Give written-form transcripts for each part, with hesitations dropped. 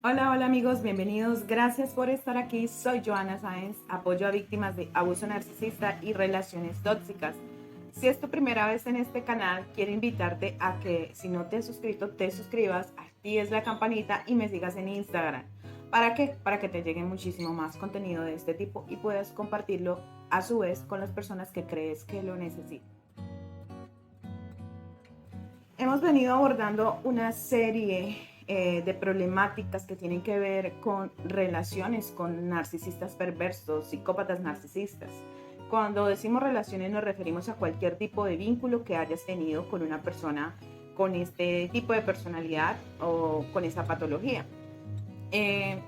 Hola, hola amigos, bienvenidos. Gracias por estar aquí. Soy Joana Sáenz, apoyo a víctimas de abuso narcisista y relaciones tóxicas. Si es tu primera vez en este canal, quiero invitarte a que si no te has suscrito, te suscribas, actives la campanita y me sigas en Instagram. ¿Para qué? Para que te llegue muchísimo más contenido de este tipo y puedas compartirlo a su vez con las personas que crees que lo necesitan. Hemos venido abordando una serie de problemáticas que tienen que ver con relaciones con narcisistas perversos, psicópatas narcisistas. Cuando decimos relaciones nos referimos a cualquier tipo de vínculo que hayas tenido con una persona con este tipo de personalidad o con esta patología. Eh,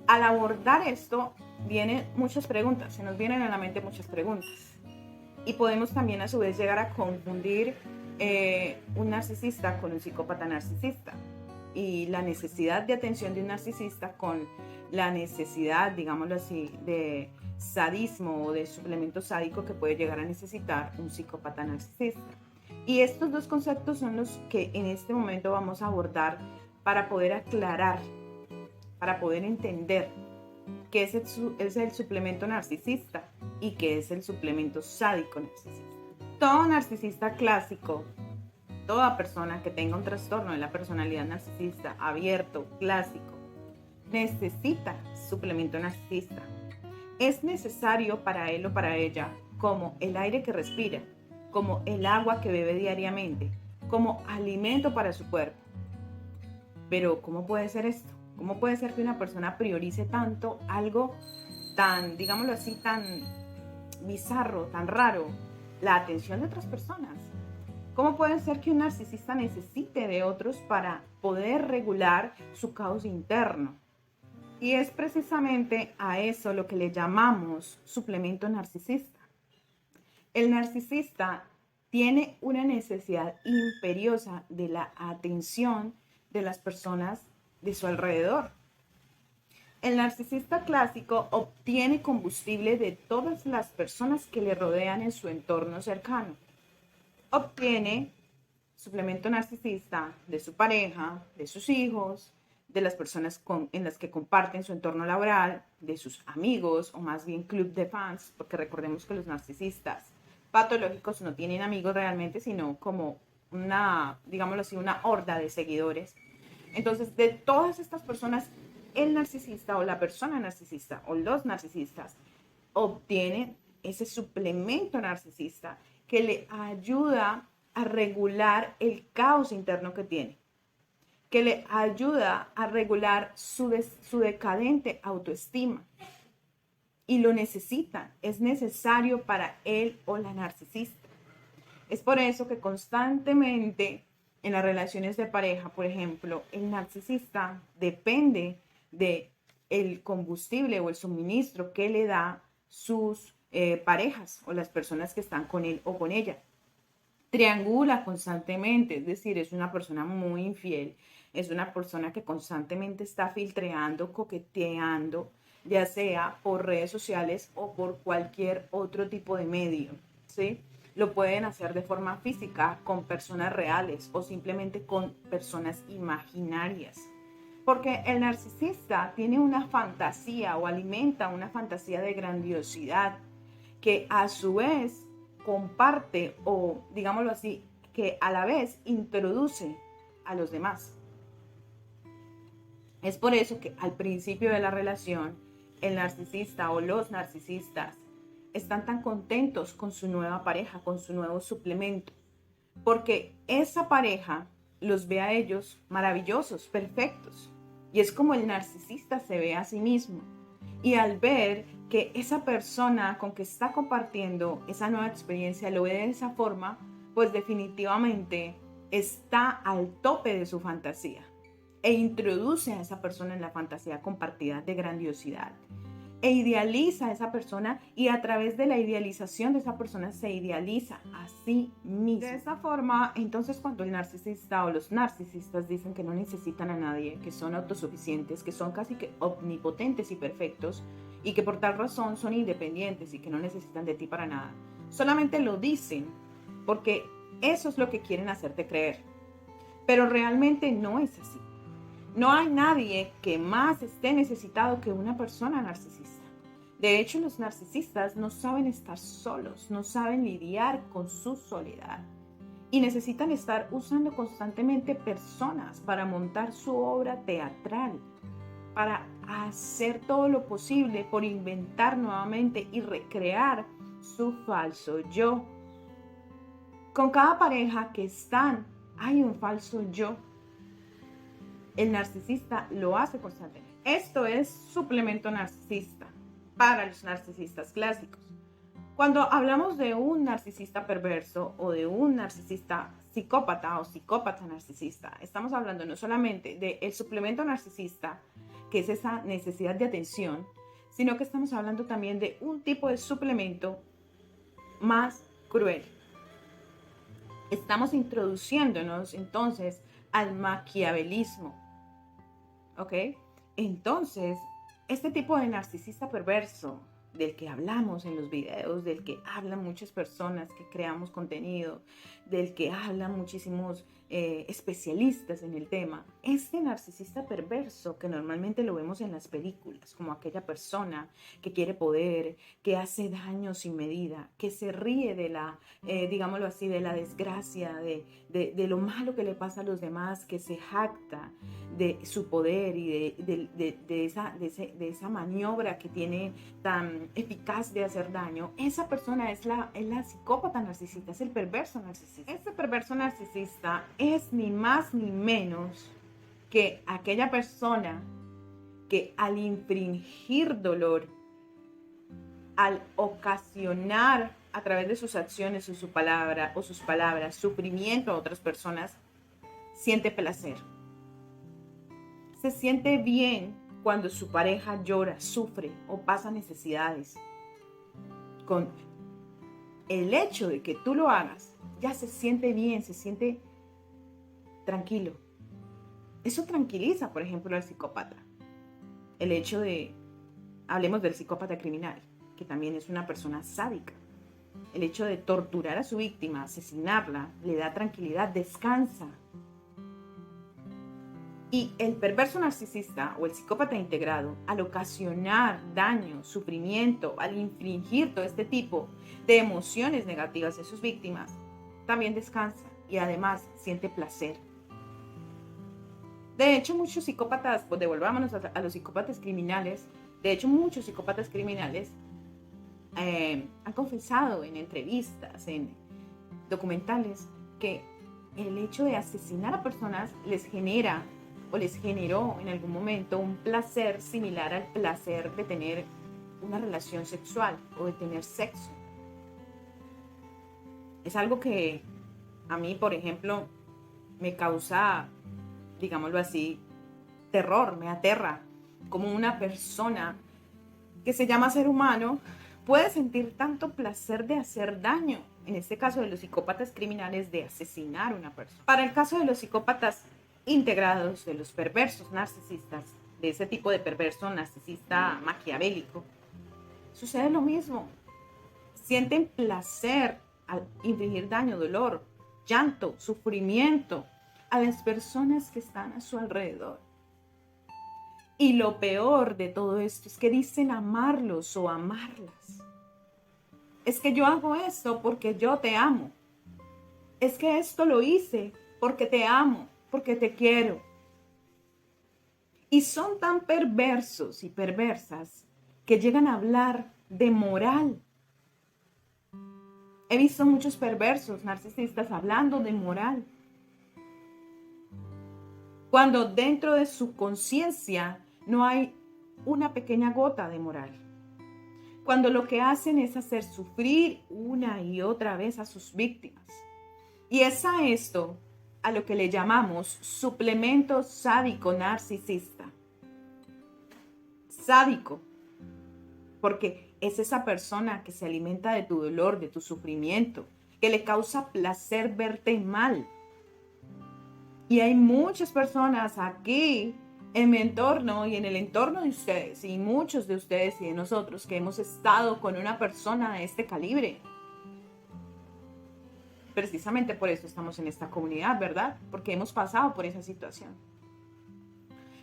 Al abordar esto, vienen muchas preguntas, se nos vienen a la mente muchas preguntas. Y podemos también a su vez llegar a confundir un narcisista con un psicópata narcisista y la necesidad de atención de un narcisista con la necesidad, digámoslo así, de sadismo o de suplemento sádico que puede llegar a necesitar un psicópata narcisista. Y estos dos conceptos son los que en este momento vamos a abordar para poder aclarar, para poder entender qué es el suplemento narcisista y qué es el suplemento sádico narcisista. Todo narcisista clásico, toda persona que tenga un trastorno de la personalidad narcisista abierto, clásico, necesita suplemento narcisista. Es necesario para él o para ella como el aire que respira, como el agua que bebe diariamente, como alimento para su cuerpo. Pero ¿cómo puede ser esto? ¿Cómo puede ser que una persona priorice tanto algo tan, digámoslo así, tan bizarro, tan raro, la atención de otras personas? ¿Cómo puede ser que un narcisista necesite de otros para poder regular su caos interno? Y es precisamente a eso lo que le llamamos suplemento narcisista. El narcisista tiene una necesidad imperiosa de la atención de las personas de su alrededor. El narcisista clásico obtiene combustible de todas las personas que le rodean en su entorno cercano. Obtiene suplemento narcisista de su pareja, de sus hijos, de las personas en las que comparten su entorno laboral, de sus amigos o más bien club de fans, porque recordemos que los narcisistas patológicos no tienen amigos realmente, sino como una, digámoslo así, una horda de seguidores. Entonces, de todas estas personas, el narcisista o la persona narcisista o los narcisistas obtienen ese suplemento narcisista que le ayuda a regular el caos interno que tiene, que le ayuda a regular su decadente autoestima. Y lo necesitan, es necesario para él o la narcisista. Es por eso que constantemente en las relaciones de pareja, por ejemplo, el narcisista depende de el combustible o el suministro que le da sus parejas o las personas que están con él o con ella. Triangula constantemente, es decir, es una persona muy infiel, es una persona que constantemente está filtreando, coqueteando, ya sea por redes sociales o por cualquier otro tipo de medio, ¿sí? Lo pueden hacer de forma física con personas reales o simplemente con personas imaginarias. Porque el narcisista tiene una fantasía o alimenta una fantasía de grandiosidad que a su vez comparte o digámoslo así, que a la vez introduce a los demás. Es por eso que al principio de la relación, el narcisista o los narcisistas están tan contentos con su nueva pareja, con su nuevo suplemento, porque esa pareja los ve a ellos maravillosos, perfectos. Y es como el narcisista se ve a sí mismo. Y al ver que esa persona con que está compartiendo esa nueva experiencia lo ve de esa forma, pues definitivamente está al tope de su fantasía e introduce a esa persona en la fantasía compartida de grandiosidad e idealiza a esa persona y a través de la idealización de esa persona se idealiza a sí mismo. De esa forma, entonces cuando el narcisista o los narcisistas dicen que no necesitan a nadie, que son autosuficientes, que son casi que omnipotentes y perfectos y que por tal razón son independientes y que no necesitan de ti para nada, solamente lo dicen porque eso es lo que quieren hacerte creer, pero realmente no es así. No hay nadie que más esté necesitado que una persona narcisista. De hecho, los narcisistas no saben estar solos, no saben lidiar con su soledad y necesitan estar usando constantemente personas para montar su obra teatral, para hacer todo lo posible por inventar nuevamente y recrear su falso yo. Con cada pareja que están, hay un falso yo. El narcisista lo hace constantemente. Esto es suplemento narcisista para los narcisistas clásicos. Cuando hablamos de un narcisista perverso o de un narcisista psicópata o psicópata narcisista, estamos hablando no solamente del suplemento narcisista, que es esa necesidad de atención, sino que estamos hablando también de un tipo de suplemento más cruel. Estamos introduciéndonos entonces al maquiavelismo, ¿ok? Entonces, este tipo de narcisista perverso del que hablamos en los videos, del que hablan muchas personas que creamos contenido, del que hablan muchísimos especialistas en el tema, este narcisista perverso que normalmente lo vemos en las películas, como aquella persona que quiere poder, que hace daño sin medida, que se ríe de la, digámoslo así, de la desgracia, de lo malo que le pasa a los demás, que se jacta de su poder y de esa maniobra que tiene tan eficaz de hacer daño. Esa persona es la psicópata narcisista, es el perverso narcisista. Este perverso narcisista es ni más ni menos que aquella persona que al infringir dolor, al ocasionar a través de sus acciones o sus palabras sufrimiento a otras personas, siente placer. Se siente bien cuando su pareja llora, sufre o pasa necesidades. Con el hecho de que tú lo hagas, ya se siente bien, se siente tranquilo. Eso tranquiliza, por ejemplo, al psicópata. El hecho de, hablemos del psicópata criminal, que también es una persona sádica. El hecho de torturar a su víctima, asesinarla, le da tranquilidad, descansa. Y el perverso narcisista o el psicópata integrado, al ocasionar daño, sufrimiento, al infringir todo este tipo de emociones negativas en sus víctimas, también descansa y además siente placer. De hecho, muchos psicópatas, pues devolvámonos a los psicópatas criminales, de hecho muchos psicópatas criminales han confesado en entrevistas, en documentales, que el hecho de asesinar a personas les genera o les generó en algún momento un placer similar al placer de tener una relación sexual o de tener sexo. Es algo que a mí, por ejemplo, me causa, digámoslo así, terror, me aterra, como una persona que se llama ser humano puede sentir tanto placer de hacer daño, en este caso de los psicópatas criminales, de asesinar a una persona. Para el caso de los psicópatas integrados, de los perversos narcisistas, de ese tipo de perverso narcisista maquiavélico, sucede lo mismo. Sienten placer al infligir daño, dolor, llanto, sufrimiento a las personas que están a su alrededor. Y lo peor de todo esto es que dicen amarlos o amarlas. Es que yo hago esto porque yo te amo. Es que esto lo hice porque te amo, porque te quiero. Y son tan perversos y perversas que llegan a hablar de moral. He visto muchos perversos narcisistas hablando de moral, cuando dentro de su conciencia no hay una pequeña gota de moral. Cuando lo que hacen es hacer sufrir una y otra vez a sus víctimas. Y es a esto a lo que le llamamos suplemento sádico narcisista. Sádico, porque es esa persona que se alimenta de tu dolor, de tu sufrimiento, que le causa placer verte mal. Y hay muchas personas aquí en mi entorno y en el entorno de ustedes, y muchos de ustedes y de nosotros que hemos estado con una persona de este calibre. Precisamente por eso estamos en esta comunidad, ¿verdad? Porque hemos pasado por esa situación.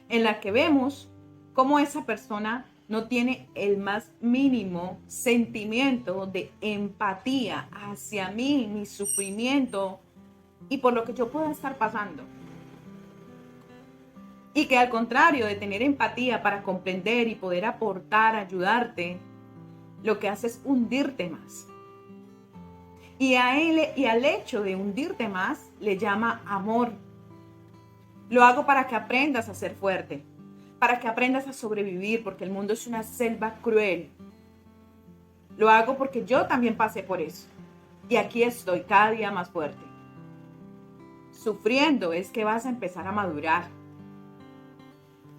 en la que vemos cómo esa persona no tiene el más mínimo sentimiento de empatía hacia mí, mi sufrimiento y por lo que yo pueda estar pasando. Y que al contrario de tener empatía para comprender y poder aportar, ayudarte, lo que hace es hundirte más. Y al hecho de hundirte más, le llama amor. Lo hago para que aprendas a ser fuerte, para que aprendas a sobrevivir, porque el mundo es una selva cruel. Lo hago porque yo también pasé por eso. Y aquí estoy cada día más fuerte. Sufriendo es que vas a empezar a madurar.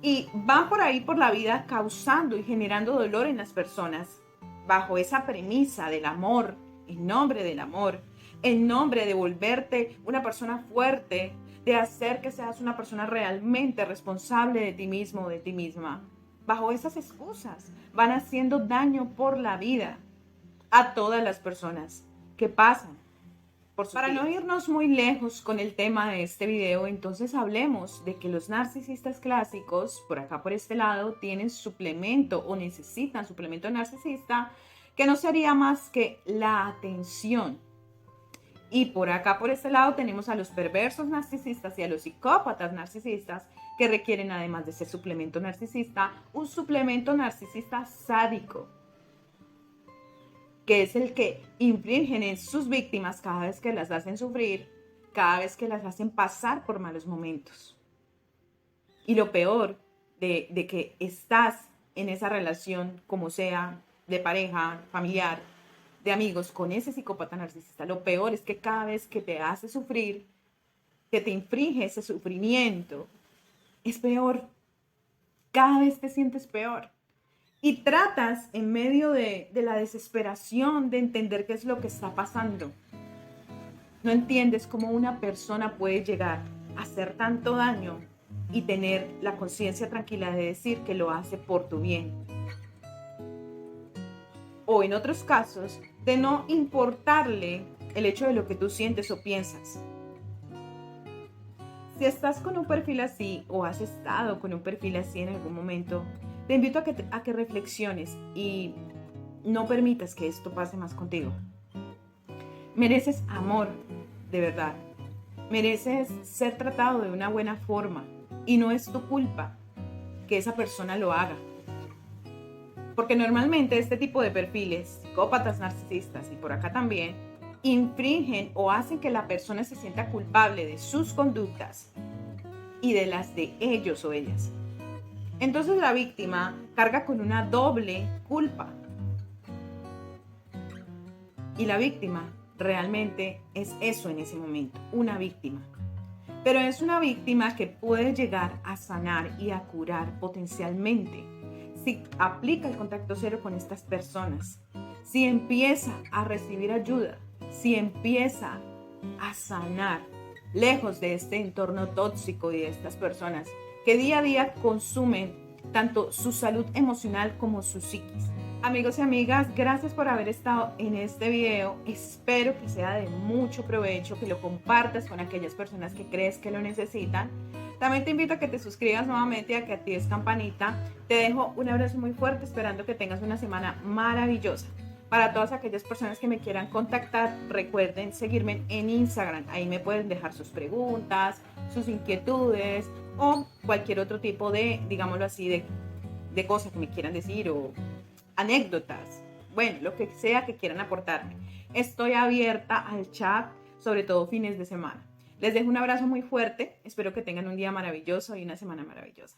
Y van por ahí por la vida causando y generando dolor en las personas, bajo esa premisa del amor, en nombre del amor, en nombre de volverte una persona fuerte, de hacer que seas una persona realmente responsable de ti mismo o de ti misma. Bajo esas excusas van haciendo daño por la vida a todas las personas que pasan. Para no irnos muy lejos con el tema de este video, entonces hablemos de que los narcisistas clásicos, por acá por este lado, tienen suplemento o necesitan suplemento narcisista, que no sería más que la atención. Y por acá por este lado tenemos a los perversos narcisistas y a los psicópatas narcisistas, que requieren, además de ese suplemento narcisista, un suplemento narcisista sádico, que es el que infringen en sus víctimas cada vez que las hacen sufrir, cada vez que las hacen pasar por malos momentos. Y lo peor de que estás en esa relación, como sea, de pareja, familiar, de amigos, con ese psicópata narcisista, lo peor es que cada vez que te hace sufrir, que te inflige ese sufrimiento, es peor. Cada vez te sientes peor. Y tratas en medio de la desesperación de entender qué es lo que está pasando. No entiendes cómo una persona puede llegar a hacer tanto daño y tener la conciencia tranquila de decir que lo hace por tu bien. O en otros casos, de no importarle el hecho de lo que tú sientes o piensas. Si estás con un perfil así o has estado con un perfil así en algún momento, te invito a que reflexiones y no permitas que esto pase más contigo. Mereces amor, de verdad. Mereces ser tratado de una buena forma y no es tu culpa que esa persona lo haga. Porque normalmente este tipo de perfiles, psicópatas narcisistas y por acá también, infringen o hacen que la persona se sienta culpable de sus conductas y de las de ellos o ellas. Entonces la víctima carga con una doble culpa. Y la víctima realmente es eso en ese momento, una víctima. Pero es una víctima que puede llegar a sanar y a curar potencialmente si aplica el contacto cero con estas personas, si empieza a recibir ayuda, si empieza a sanar lejos de este entorno tóxico y de estas personas que día a día consumen tanto su salud emocional como su psiquis. Amigos y amigas, gracias por haber estado en este video. Espero que sea de mucho provecho, que lo compartas con aquellas personas que crees que lo necesitan. También te invito a que te suscribas nuevamente, a que actives campanita. Te dejo un abrazo muy fuerte, esperando que tengas una semana maravillosa. Para todas aquellas personas que me quieran contactar, recuerden seguirme en Instagram. Ahí me pueden dejar sus preguntas, sus inquietudes o cualquier otro tipo de, digámoslo así, de cosas que me quieran decir o anécdotas. Bueno, lo que sea que quieran aportarme. Estoy abierta al chat, sobre todo fines de semana. Les dejo un abrazo muy fuerte. Espero que tengan un día maravilloso y una semana maravillosa.